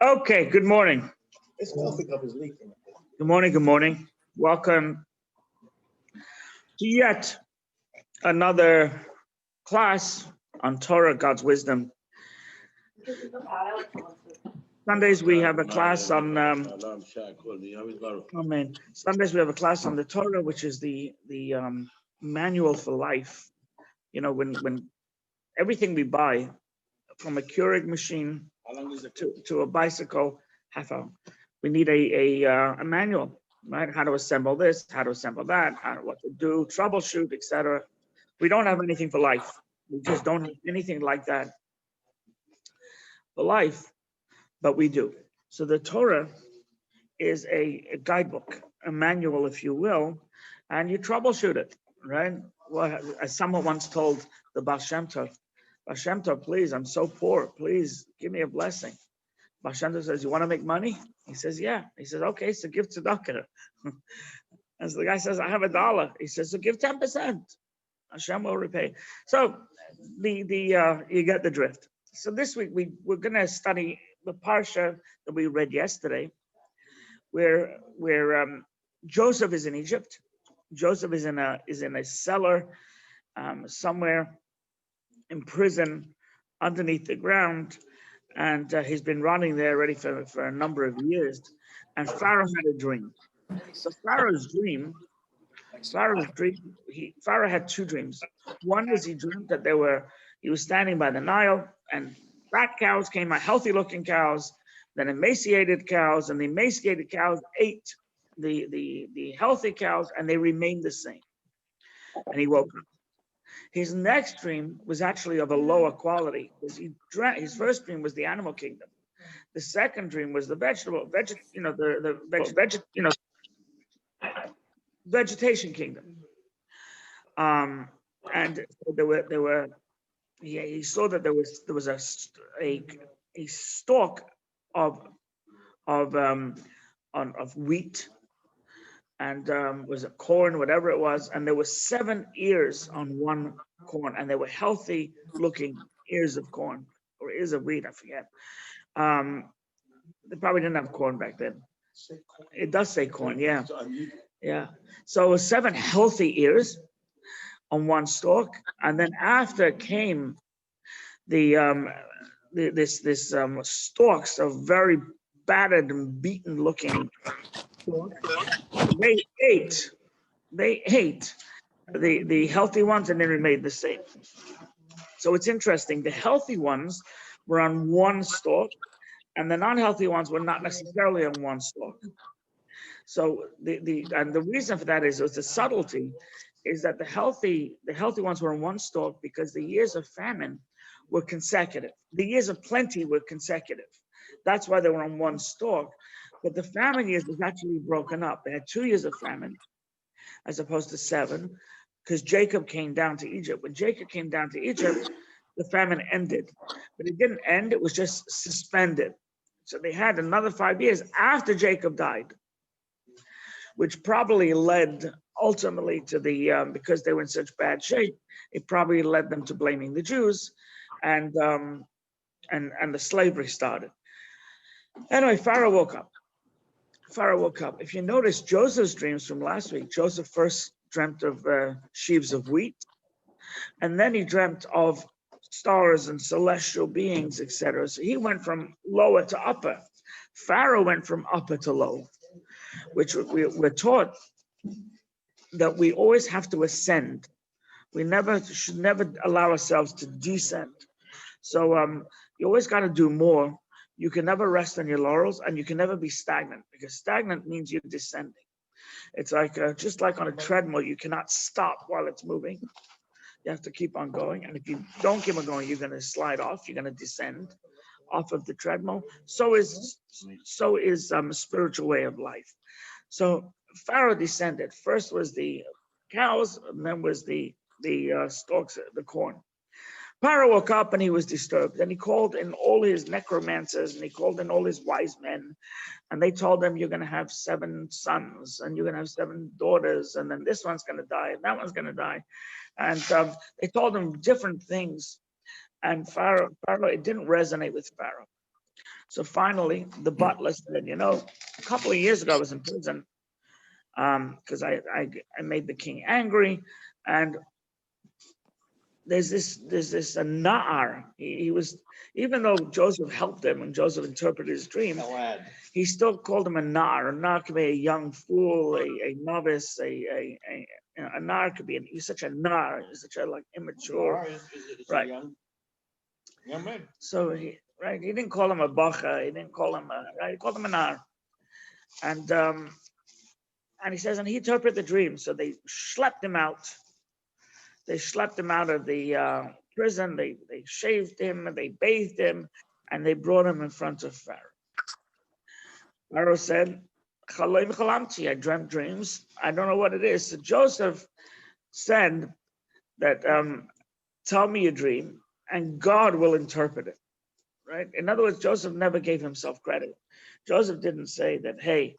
Okay, good morning. This coffee cup is leaking. Good morning, good morning. Welcome to yet another class on Torah, God's wisdom. Sundays we have a class on Sundays we have a class on the Torah, which is the manual for life. You know, when everything we buy, from a Keurig machine to a bicycle, half hour, we need a manual, right? How to assemble this, how to assemble that, what to do, troubleshoot, etc. We don't have anything for life. We just don't have anything like that for life, but we do. So the Torah is a guidebook, a manual, if you will, and you troubleshoot it, right? Well, as someone once told the Baal Shem Tov, please, I'm so poor. Please give me a blessing. Baal Shem Tov says, you want to make money? He says, yeah. He says, okay, so give tzedakah. As the guy says, I have $1. He says, so give 10%. Hashem will repay. So you get the drift. So this week we're going to study the Parsha that we read yesterday, where Joseph is in Egypt. Joseph is in a cellar somewhere in prison underneath the ground, and he's been running there already for a number of years. And Pharaoh had a dream. So Pharaoh had two dreams. One is he dreamt that he was standing by the Nile, and fat cows came out, healthy looking cows, then emaciated cows, and the emaciated cows ate the healthy cows, and they remained the same. And he woke up. His next dream was actually of a lower quality, because his first dream was the animal kingdom. The second dream was the vegetation kingdom. And he saw that there was a stalk of wheat, and was it corn, whatever it was, and there were 7 ears on one corn, and they were healthy looking ears of corn or ears of wheat, I forget. They probably didn't have corn back then. It does say corn, yeah. So it was 7 healthy ears on one stalk, and then after came this stalks of very battered and beaten looking. They ate the healthy ones, and they remained the same. So it's interesting. The healthy ones were on one stalk, and the non-healthy ones were not necessarily on one stalk. So the reason for that is the subtlety is that the healthy ones were on one stalk because the years of famine were consecutive. The years of plenty were consecutive. That's why they were on one stalk. But the famine years was actually broken up. They had 2 years of famine as opposed to 7, because Jacob came down to Egypt. When Jacob came down to Egypt, the famine ended. But it didn't end, it was just suspended. So they had another 5 years after Jacob died, which probably led ultimately to because they were in such bad shape, it probably led them to blaming the Jews, and the slavery started. Anyway, Pharaoh woke up. If you notice Joseph's dreams from last week, Joseph first dreamt of sheaves of wheat, and then he dreamt of stars and celestial beings, etc. So he went from lower to upper. Pharaoh went from upper to lower, which we're taught that we always have to ascend. We should never allow ourselves to descend. So you always got to do more. You can never rest on your laurels, and you can never be stagnant, because stagnant means you're descending. It's like just like on a treadmill, you cannot stop while it's moving. You have to keep on going, and if you don't keep on going, you're going to slide off. You're going to descend off of the treadmill. So is a spiritual way of life. So Pharaoh descended. First was the cows, and then was the stalks, the corn. Pharaoh woke up and he was disturbed, and he called in all his necromancers, and he called in all his wise men, and they told him, you're going to have 7 sons, and you're going to have 7 daughters, and then this one's going to die, and that one's going to die. And they told him different things, and Pharaoh, it didn't resonate with Pharaoh. So finally, the butler said, a couple of years ago I was in prison because I made the king angry, and there's this a Na'ar. He was, even though Joseph helped him and Joseph interpreted his dream, he still called him a Na'ar. A Na'ar could be a young fool, a novice, a Na'ar could be he's such a Na'ar, he's such a immature. Is Right. Young man. So he didn't call him a bacha, he didn't call him he called him a Na'ar. And he says, and he interpreted the dream. So they schlepped him out. They schlepped him out of the prison. They shaved him, and they bathed him, and they brought him in front of Pharaoh. Pharaoh said, I dreamt dreams. I don't know what it is. So Joseph said that, tell me a dream, and God will interpret it. Right? In other words, Joseph never gave himself credit. Joseph didn't say that, hey,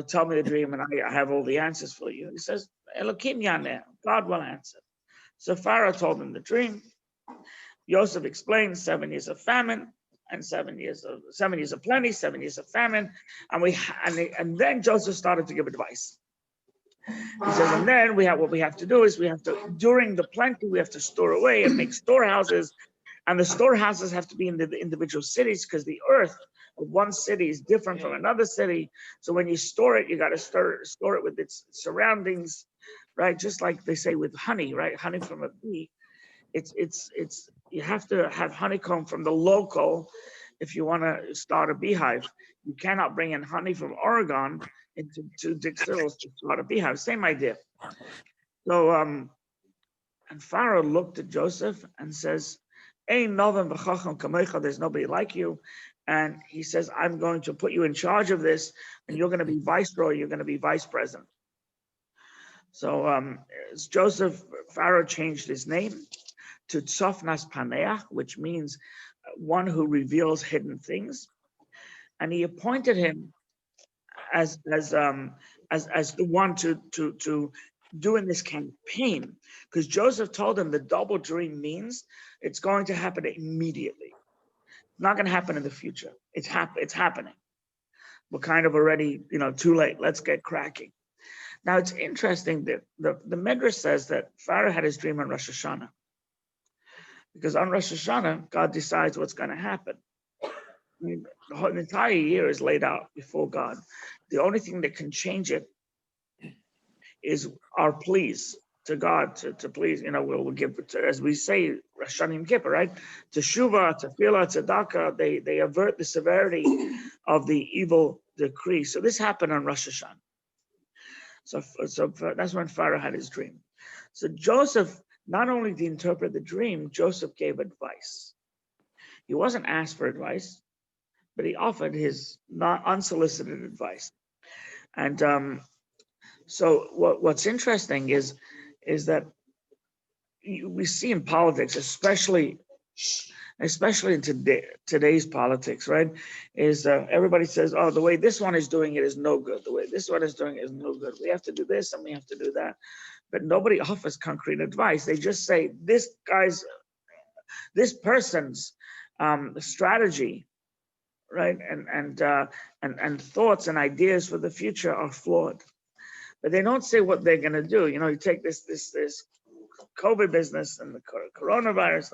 tell me the dream, and I have all the answers for you. He says, Elokim yaneh, God will answer. So Pharaoh told him the dream. Joseph explained 7 years of famine and 7 years of plenty, 7 years of famine, and then Joseph started to give advice. He says, and then what we have to do is during the plenty we have to store away and make storehouses, and the storehouses have to be in the individual cities because the earth of one city is different from another city. So when you store it, you got to store it with its surroundings. Right, just like they say with honey, right? Honey from a bee, it's you have to have honeycomb from the local if you want to start a beehive. You cannot bring in honey from Oregon into Dixville to start a beehive. Same idea. So and Pharaoh looked at Joseph and says, "Ein novim v'chacham kamecha." There's nobody like you, and he says, "I'm going to put you in charge of this, and you're going to be viceroy. You're going to be vice president." So Pharaoh changed his name to Tzofnas Paneach, which means one who reveals hidden things, and he appointed him as the one to do in this campaign, because Joseph told him the double dream means it's going to happen immediately. It's not going to happen in the future. It's happening. We're kind of already too late. Let's get cracking. Now, it's interesting that the Midrash says that Pharaoh had his dream on Rosh Hashanah, because on Rosh Hashanah, God decides what's going to happen. I mean, the whole entire year is laid out before God. The only thing that can change it is our pleas to God, to please, we'll give, as we say, Rosh Hashanah Yom Kippur, right? Teshuvah, tefillah, tzedakah, they avert the severity of the evil decree. So this happened on Rosh Hashanah. So that's when Pharaoh had his dream. So Joseph, not only did he interpret the dream, Joseph gave advice. He wasn't asked for advice, but he offered his not unsolicited advice. And so what's interesting is that we see in politics, especially in today's politics, right? Is everybody says, oh, the way this one is doing it is no good. The way this one is doing it is no good. We have to do this and we have to do that. But nobody offers concrete advice. They just say this person's strategy, right? And thoughts and ideas for the future are flawed. But they don't say what they're gonna do. You take this COVID business and the coronavirus,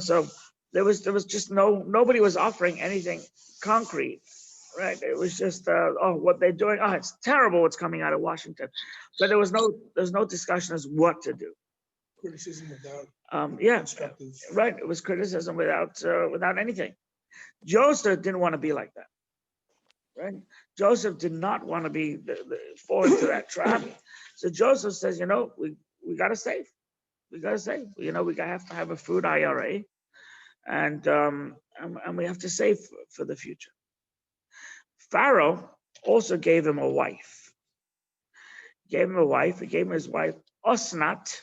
so there was just nobody was offering anything concrete, right? It was just what they're doing. Oh, it's terrible what's coming out of Washington, but there's no discussion as what to do. Criticism without constructive. Right. It was criticism without anything. Joseph didn't want to be like that, right? Joseph did not want to be fall into that trap. So Joseph says, we got to save. We got to save. We have to have a food IRA, and we have to save for the future. Pharaoh also gave him a wife. He gave him his wife Osnat,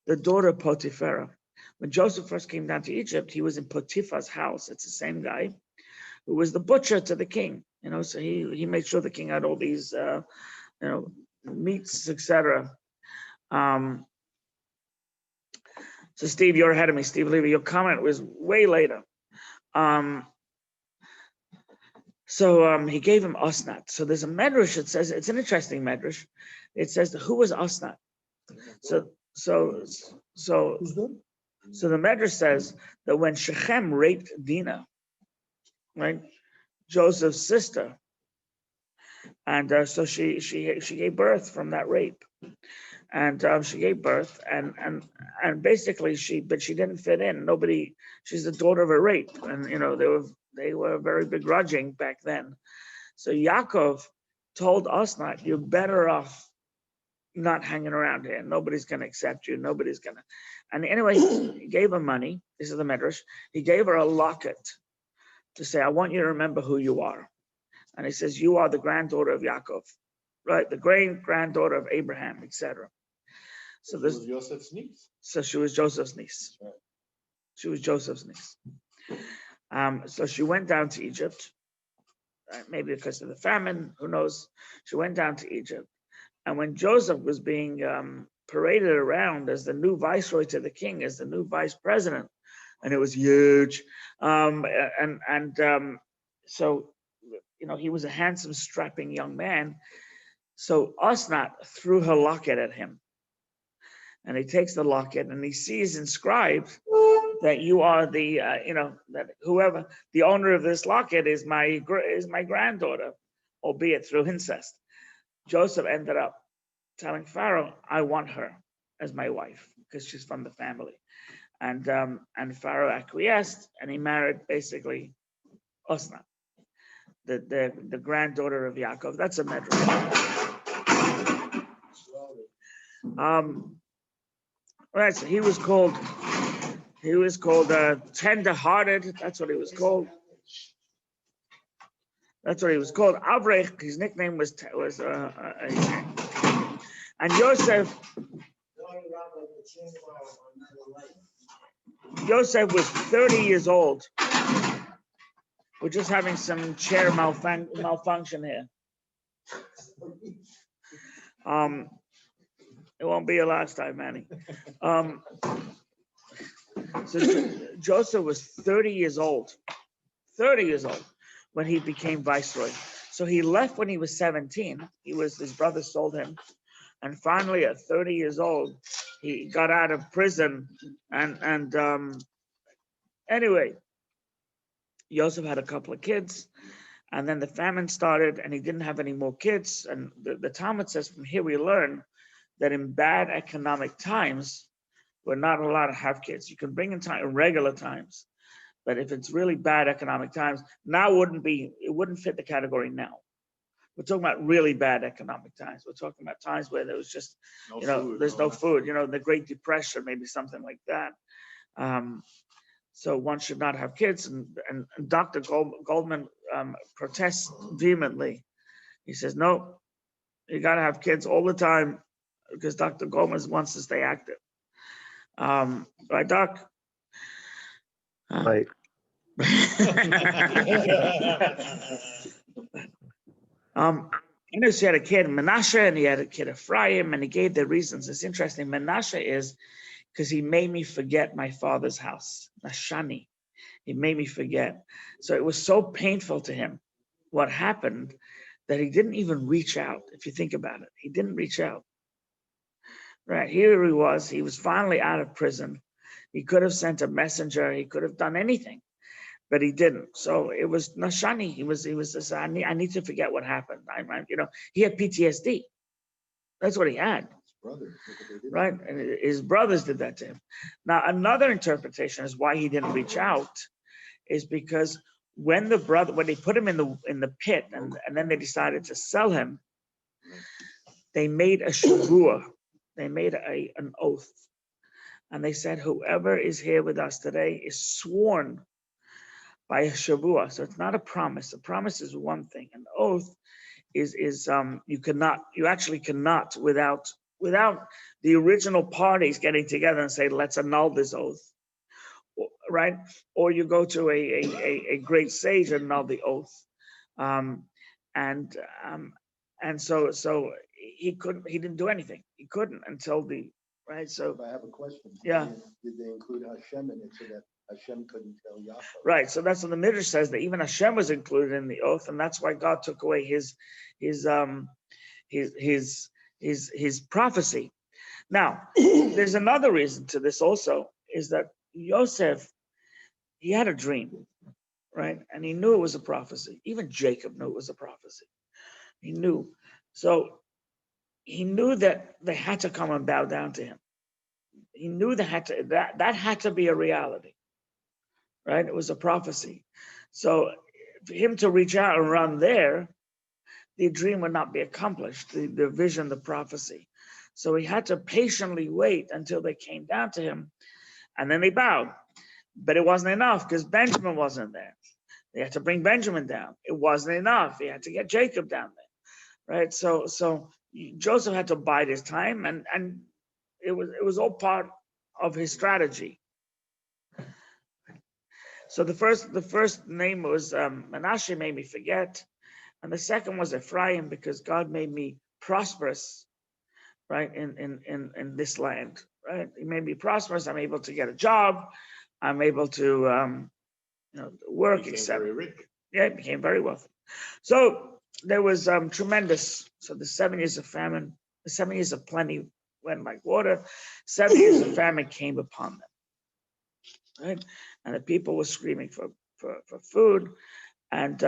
the daughter of Potiphar. When Joseph first came down to Egypt, he was in Potiphar's house. It's the same guy who was the butcher to the king. So he made sure the king had all these meats, etc. So Steve, you're ahead of me. Steve Levy, your comment was way later. So he gave him Osnat. So there's a medrash. It says it's an interesting medrash. It says who was Osnat. So Who's that? the medrash says that when Shechem raped Dinah, right, Joseph's sister, and so she gave birth from that rape, and she gave birth, and basically she didn't fit in. Nobody. She's the daughter of a rape, and they were very begrudging back then. So Yaakov told Osnat, "You're better off not hanging around here. Nobody's going to accept you. Nobody's going to." And anyway, he gave her money. This is the medrash. He gave her a locket to say, "I want you to remember who you are." And he says, "You are the granddaughter of Yaakov, right? The great granddaughter of Abraham, etc." So this was Joseph's niece. So she was Joseph's niece. Right. She was Joseph's niece. So she went down to Egypt, maybe because of the famine, who knows? She went down to Egypt. And when Joseph was being paraded around as the new viceroy to the king, as the new vice president, and it was huge. So, he was a handsome, strapping young man. So Osnat threw her locket at him. And he takes the locket and he sees inscribed that you are the, that whoever the owner of this locket is my granddaughter, albeit through incest. Joseph ended up telling Pharaoh, "I want her as my wife because she's from the family," and Pharaoh acquiesced, and he married basically Osnat, the granddaughter of Yaakov. That's a medrash. Right, so he was called tender-hearted. That's what he was called. Avrech. His nickname was and Joseph was 30 years old. We're just having some chair malfunction here. It won't be your last time, Manny. So Joseph was 30 years old. 30 years old when he became viceroy. So he left when he was 17. His brother sold him. And finally, at 30 years old, he got out of prison. And anyway, Joseph had a couple of kids. And then the famine started and he didn't have any more kids. And the Talmud says from here we learn that in bad economic times, we're not allowed to have kids. You can bring in regular times. But if it's really bad economic times, it wouldn't fit the category now. We're talking about really bad economic times. We're talking about times where there was just, there's no food, the Great Depression, maybe something like that. So one should not have kids. And Dr. Goldman protests vehemently. He says, no, you got to have kids all the time because Dr. Goldman wants to stay active. Right, Doc? Right. She had a kid, Menashe, and he had a kid, Ephraim, and he gave the reasons. It's interesting. Menashe is because he made me forget my father's house. Nashani. He made me forget. So it was so painful to him what happened that he didn't even reach out. If you think about it, he didn't reach out. Right, here he was finally out of prison. He could have sent a messenger. He could have done anything, but he didn't. So it was Nashani. He was just, I need to forget what happened. He had PTSD. That's what he had. Right, and his brothers did that to him. Now, another interpretation is why he didn't reach out is because when they put him in the pit and then they decided to sell him, they made a shavua. They made an oath. And they said, whoever is here with us today is sworn by a shavua. So it's not a promise. A promise is one thing. An oath is you actually cannot without the original parties getting together and say, let's annul this oath. Right? Or you go to a great sage and annul the oath. And so he didn't do anything. He couldn't until right. So I have a question. Yeah. Did they include Hashem in it so that Hashem couldn't tell Yaakov. Right. So that's what the Midrash says, that even Hashem was included in the oath, and that's why God took away his prophecy. Now, there's another reason to this also, is that Yosef, he had a dream, right? And he knew it was a prophecy. Even Jacob knew it was a prophecy. He knew. So he knew that they had to come and bow down to him. He knew that had to be a reality, right? It was a prophecy. So for him to reach out and run there, the dream would not be accomplished, the vision, the prophecy. So he had to patiently wait until they came down to him, and then they bowed. But it wasn't enough because Benjamin wasn't there. They had to bring Benjamin down. It wasn't enough. He had to get Jacob down there, right? So Joseph had to bide his time, and it was all part of his strategy. So the first name was Manasseh, made me forget, and the second was Ephraim, because God made me prosperous, right, in this land, right? He made me prosperous. I'm able to get a job. I'm able to work, etc. Yeah, it became very wealthy. So there was tremendous. So the 7 years of famine, the 7 years of plenty went like water. 7 years of famine came upon them, right? And the people were screaming for food. And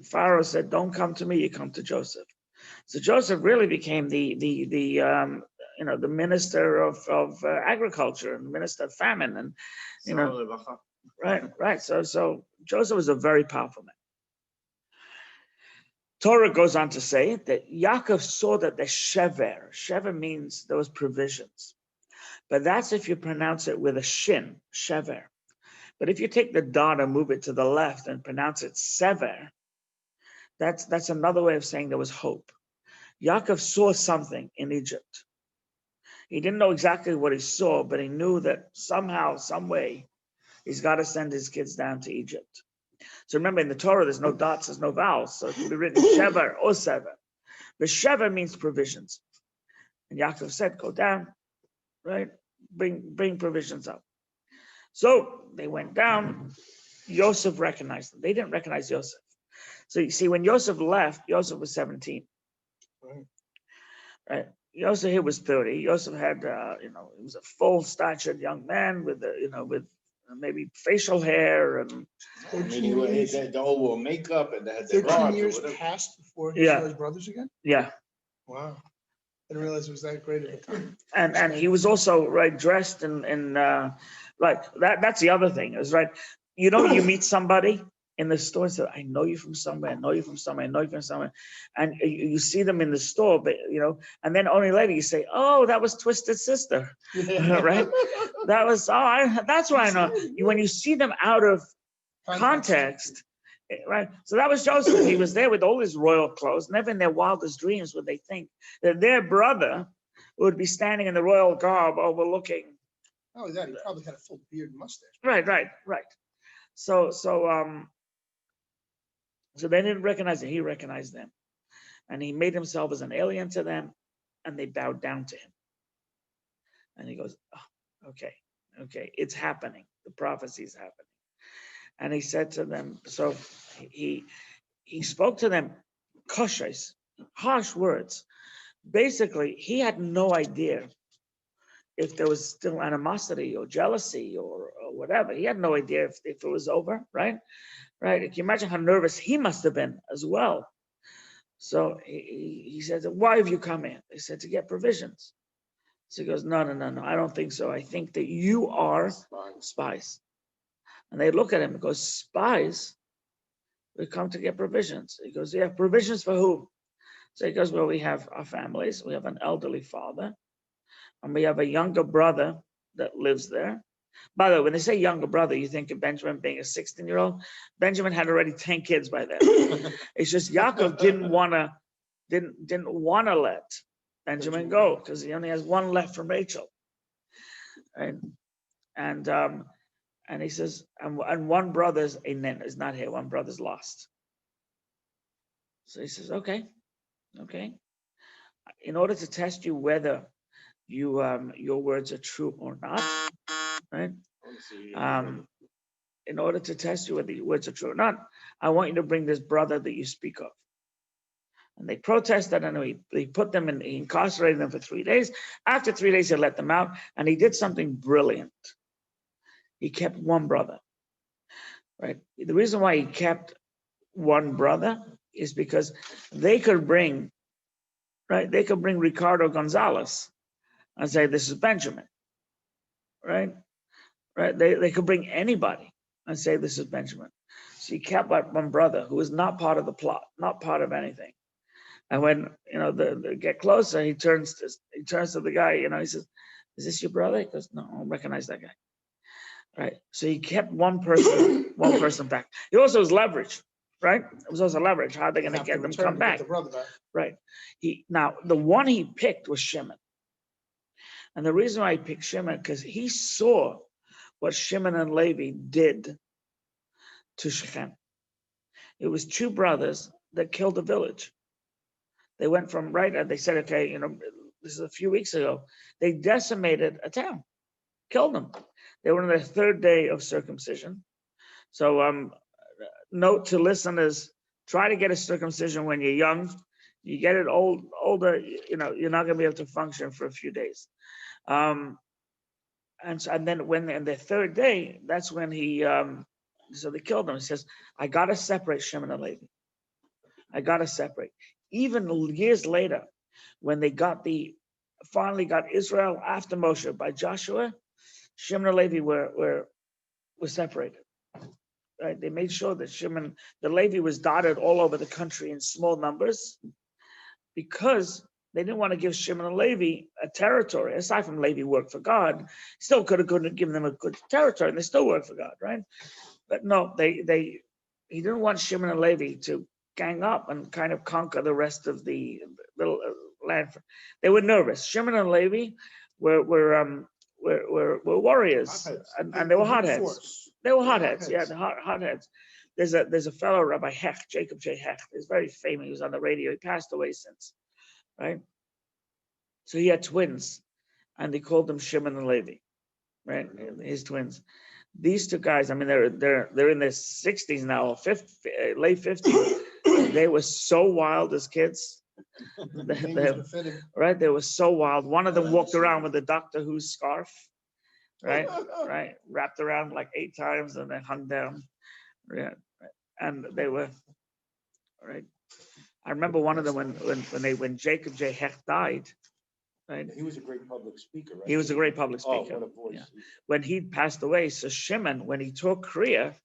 Pharaoh said, "Don't come to me. You come to Joseph." So Joseph really became the minister of agriculture and minister of famine, and right. So Joseph was a very powerful man. Torah goes on to say that Yaakov saw that the shever means there was provisions, but that's if you pronounce it with a shin, shever. But if you take the dot and move it to the left and pronounce it sever, that's another way of saying there was hope. Yaakov saw something in Egypt. He didn't know exactly what he saw, but he knew that somehow, some way, he's got to send his kids down to Egypt. So remember, in the Torah, there's no dots, there's no vowels, so it can be written shever or sever. But shever means provisions. And Yaakov said, "Go down, right? Bring provisions up." So they went down. Yosef recognized them. They didn't recognize Yosef. So you see, when Yosef left, Yosef was 17. Right? Yosef here was 30. Yosef had, he was a full-statured young man with maybe facial hair and. Anyway, they all wore makeup and they had their 13 guards. years passed before he saw his brothers again? Yeah. Wow. I didn't realize it was that great of a time. And he was also dressed in that's the other thing is you meet somebody in the store and say, "I know you from somewhere, I know you from somewhere, I know you from somewhere," and you see them in the store, but and then only later you say, "Oh, that was Twisted Sister," right? That was that's why I know. When you see them out of context, right? So that was Joseph. He was there with all his royal clothes. Never in their wildest dreams would they think that their brother would be standing in the royal garb overlooking. Oh, that he probably had a full beard and mustache. Right. So they didn't recognize him. He recognized them, and he made himself as an alien to them, and they bowed down to him. And he goes, "Oh, okay, it's happening. The prophecy is happening." And he said to them, so he spoke to them, koshes, harsh words. Basically, he had no idea if there was still animosity or jealousy or whatever. He had no idea if it was over, right? Right? Can you imagine how nervous he must have been as well? So he said, "Why have you come in?" They said, "To get provisions." So he goes, No, I don't think so. I think that you are spies. And they look at him and goes, "Spies? We come to get provisions." He goes, "Yeah, provisions for who?" So he goes, "Well, we have our families. We have an elderly father, and we have a younger brother that lives there." By the way, when they say younger brother, you think of Benjamin being a 16-year-old. Benjamin had already 10 kids by then. It's just Yaakov didn't want to let Benjamin go because he only has one left from Rachel. Right? And he says, and one brother's is not here. One brother's lost. So he says, okay. In order to test you whether your words are true or not, right? in order to test you whether your words are true or not, I want you to bring this brother that you speak of. And they protested, and he put them in, he incarcerated them for 3 days. After 3 days, he let them out, and he did something brilliant. He kept one brother, right? The reason why he kept one brother is because they could bring, right? They could bring Ricardo Gonzalez and say, this is Benjamin, right? Right? They could bring anybody and say, this is Benjamin. So he kept that one brother who was not part of the plot, not part of anything. And when, they get closer, he turns to the guy, he says, is this your brother? He goes, no, I don't recognize that guy. Right. So he kept one person back. He also was leverage, right? It was also leverage. How are they going to get them to come back? Right. Now the one he picked was Shimon. And the reason why he picked Shimon, because he saw what Shimon and Levi did to Shechem. It was two brothers that killed a village. They went from, right, and they said, okay, this is a few weeks ago, they decimated a town, killed them. They were on their third day of circumcision. So note to listeners, try to get a circumcision when you're young. You get it older, you're not going to be able to function for a few days. And then when in their third day, that's when so they killed them. He says, I got to separate Shimon and Levi. I got to separate. Even years later, when they finally got Israel after Moshe by Joshua, Shimon and Levi were separated. Right? They made sure that the Levi was dotted all over the country in small numbers because they didn't want to give Shimon and Levi a territory. Aside from Levi worked for God, still could have given them a good territory, and they still worked for God, right? But no, he didn't want Shimon and Levi to gang up and kind of conquer the rest of the little land. They were nervous. Shimon and Levi were warriors, and they were hotheads. They were hotheads, yeah, the hotheads. There's a fellow, Rabbi Hecht, Jacob J. Hecht. He's very famous. He was on the radio. He passed away since, right? So he had twins, and they called them Shimon and Levi, right? His twins. These two guys, I mean, they're in their 60s now, or late 50s. They were so wild as kids. Right? They were so wild. One of them walked around with a Doctor Who scarf, right? Right, wrapped around like 8 times and then hung down. Yeah, and they were right. I remember one of them when Jacob J. Hecht died. Right? He was a great public speaker, right? He was a great public speaker. Oh, what a voice. Yeah. When he passed away, so Shimon, when he took Kriya,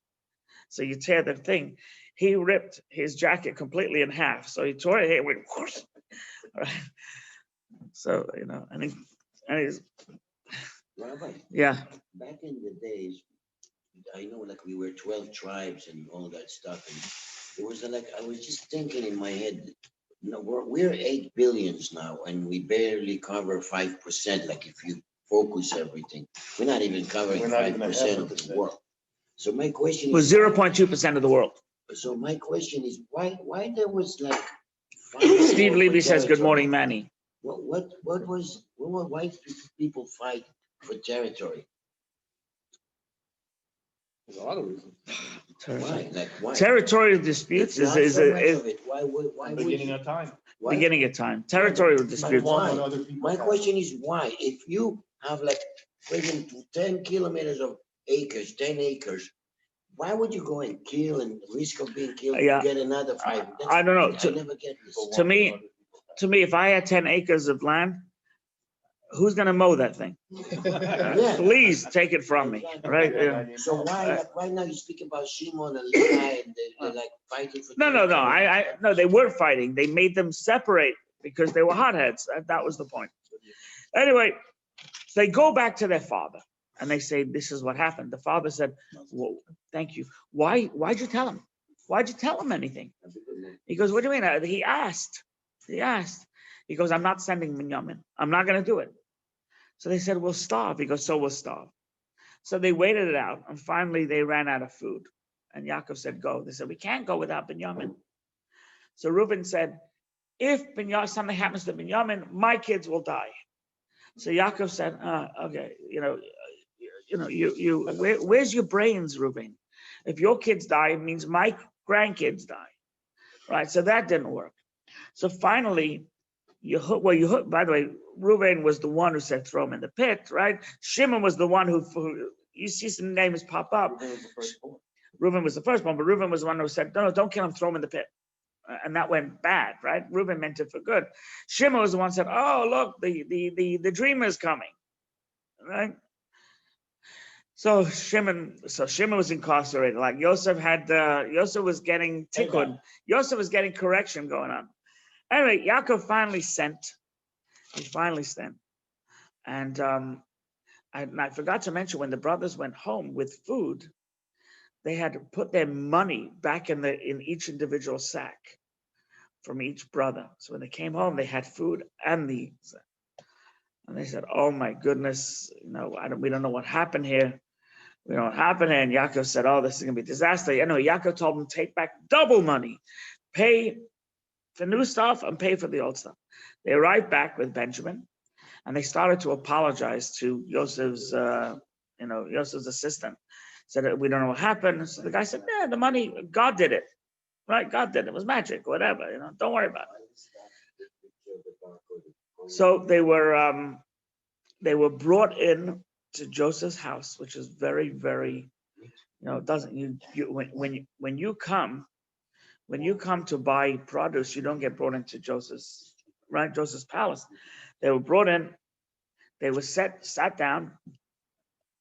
so you tear the thing, he ripped his jacket completely in half. So he tore it, it went whoosh. Right? So, and he's Rabbi, yeah. back in the days, I know like we were 12 tribes and all that stuff. And it was like, I was just thinking in my head, we're 8 billions now and we barely cover 5%. Like if you focus everything, we're not even covering 5% of the world. So my question is, was 0.2% of the world. So my question is, why there was like Steve Levy says, good morning, Manny. Why people fight for territory? There's a lot of reasons. Why? Like why? Territorial disputes is why Beginning of time. why? beginning of time. Territorial disputes. Why? My question is why? If you have like 10 kilometers of acres, 10 acres, why would you go and kill and risk of being killed Yeah. to get another 5? I don't know. I never get this. To me, if I had 10 acres of land, who's gonna mow that thing? Yeah. Please take it from me, right? Yeah. So why, like right now you speak about Shimon and Levi and they're like fighting for No. No, they were fighting. They made them separate because they were hotheads. That was the point. Anyway, they go back to their father and they say, this is what happened. The father said, whoa, thank you. Why'd you tell him? Why'd you tell him anything? He goes, what do you mean? He asked. He goes, I'm not sending Binyamin. I'm not going to do it. So they said, we'll starve. He goes, so we'll starve. So they waited it out. And finally, they ran out of food. And Yaakov said, go. They said, we can't go without Binyamin. So Reuben said, if something happens to Binyamin, my kids will die. So Yaakov said, okay, where's your brains, Reuben? If your kids die, it means my grandkids die, right? So that didn't work. So finally, by the way, Reuben was the one who said throw him in the pit, right? Shimon was the one who you see some names pop up. Reuben was the firstborn, but Reuben was the one who said, no, don't kill him, throw him in the pit. And that went bad, right? Reuben meant it for good. Shimon was the one who said, oh, look, the dreamer is coming, right? So Shimon was incarcerated. Like Yosef was getting tikkun. Yosef was getting correction going on. Anyway, Yaakov finally sent. And I forgot to mention, when the brothers went home with food, they had to put their money back in each individual sack from each brother. So when they came home, they had food and they said, "Oh my goodness, we don't know what happened here. We don't know what happened here." And Yaakov said, "Oh, this is gonna be a disaster." Yaakov told them, take back double money, pay for new stuff and pay for the old stuff. They arrived back with Benjamin, and they started to apologize to Yosef's assistant. Said, "We don't know what happened." So the guy said, "Yeah, the money, God did it, right? God did it. It was magic, whatever. Don't worry about it." So they were brought in to Joseph's house, which is very, very, when you come to buy produce, you don't get brought into Joseph's palace. They were brought in, they were sat down,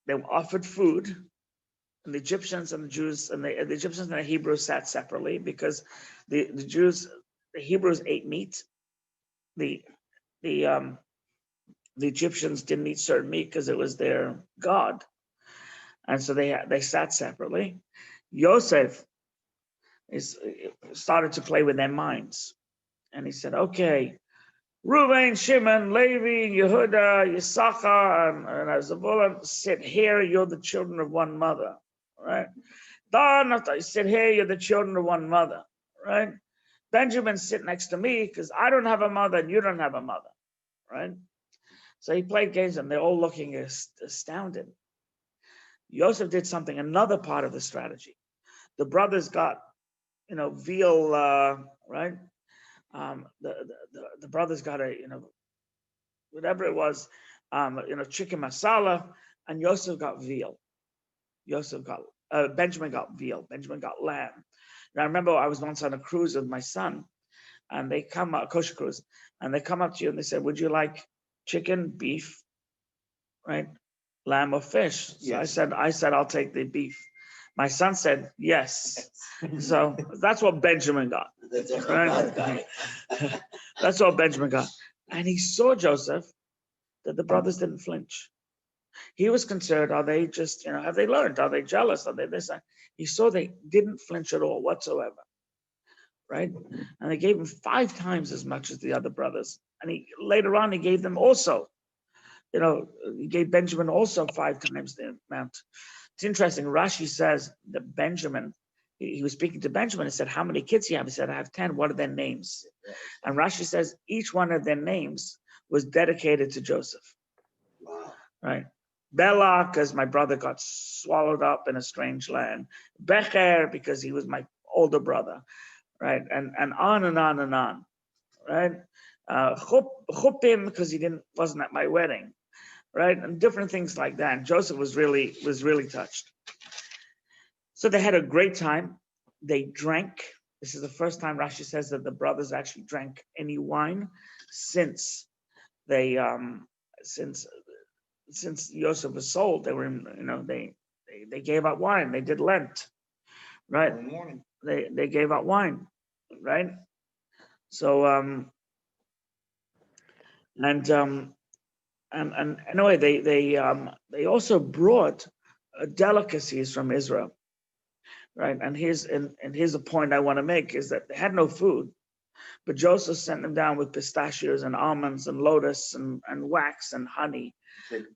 they were offered food, and the Egyptians and the Jews and the Egyptians and the Hebrews sat separately because the Hebrews ate meat. The Egyptians didn't eat certain meat because it was their god, and so they sat separately. Yosef started to play with their minds, and he said, "Okay, Reuben, Shimon, Levi, Yehuda, Yisachar, and Zebulun, sit here. You're the children of one mother, right? Dan, sit here. You're the children of one mother, right? Benjamin, sit next to me because I don't have a mother and you don't have a mother, right?" So he played games, and they're all looking astounded. Yosef did something, another part of the strategy. The brothers got, veal, right? The brothers got whatever it was, chicken masala, and Yosef got veal. Benjamin got veal. Benjamin got lamb. Now I remember I was once on a cruise with my son, and they come a kosher cruise, and they come up to you and they said, "Would you like chicken, beef, right, lamb or fish?" So yes. I said, "I'll take the beef." My son said, "Yes." So that's what Benjamin got. Right? That's what Benjamin got. And he saw Joseph, that the brothers didn't flinch. He was concerned, are they just, have they learned? Are they jealous? Are they this? He saw they didn't flinch at all whatsoever. Right? And they gave him 5 times as much as the other brothers. And later on, he gave them also, he gave Benjamin also 5 times the amount. It's interesting. Rashi says that Benjamin, he was speaking to Benjamin and said, "How many kids do you have?" He said, "I have 10. What are their names?" And Rashi says each one of their names was dedicated to Joseph. Wow. Right? Bela, because my brother got swallowed up in a strange land. Becher, because he was my older brother. Right? And on and on and on. Right? Chupim, because he wasn't at my wedding. Right? And different things like that. And Joseph was really touched. So they had a great time. They drank. This is the first time Rashi says that the brothers actually drank any wine since they since Yosef was sold. They were they gave up wine. They did Lent, right? They gave up wine, right? So and anyway, they also brought delicacies from Israel. Right, and here's a point I want to make is that they had no food, but Joseph sent them down with pistachios and almonds and lotus and wax and honey.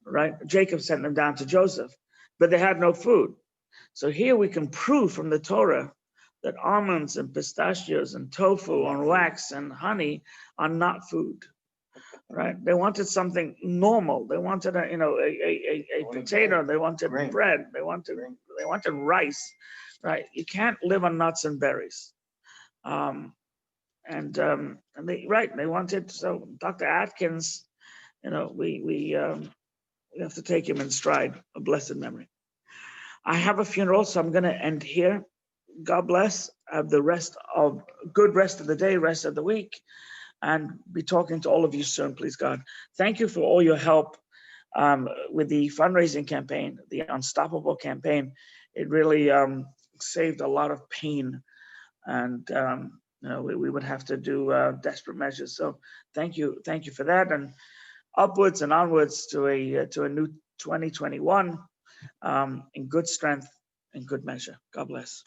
Right, Jacob sent them down to Joseph, but they had no food. So here we can prove from the Torah that almonds and pistachios and tofu and wax and honey are not food. Right, they wanted something normal. They wanted a potato. They wanted bread. They wanted rice. right? You can't live on nuts and berries. And they wanted, so Dr. Atkins, we have to take him in stride, a blessed memory. I have a funeral, so I'm going to end here. God bless. Have the good rest of the day, rest of the week, and be talking to all of you soon, please God. Thank you for all your help with the fundraising campaign, the Unstoppable campaign. It really saved a lot of pain, and we would have to do desperate measures. So thank you for that, and upwards and onwards to a new 2021 in good strength and good measure. God bless.